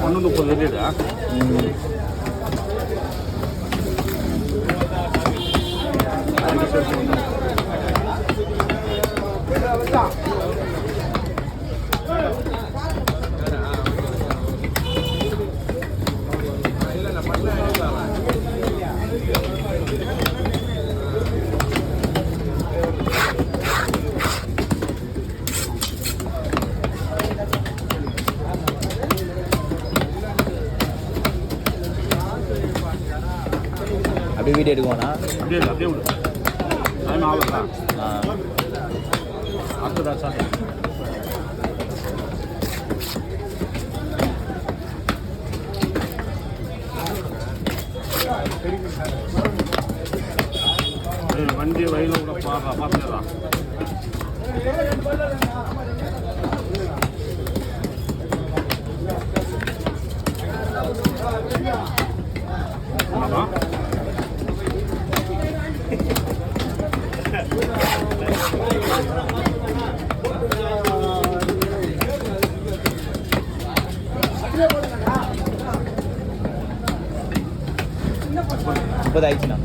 ஒன்று 30 ரேட்டா? அப்படியே வீடியோ எடுக்குவானா? அப்படியே அப்படியே விடு. டைம் ஆகுதா? அடுத்ததா சார் வண்டி வயலில் கூட பார்த்துக்கலாம். ஆமாம் 30 ஆயிடுச்சுண்ணா.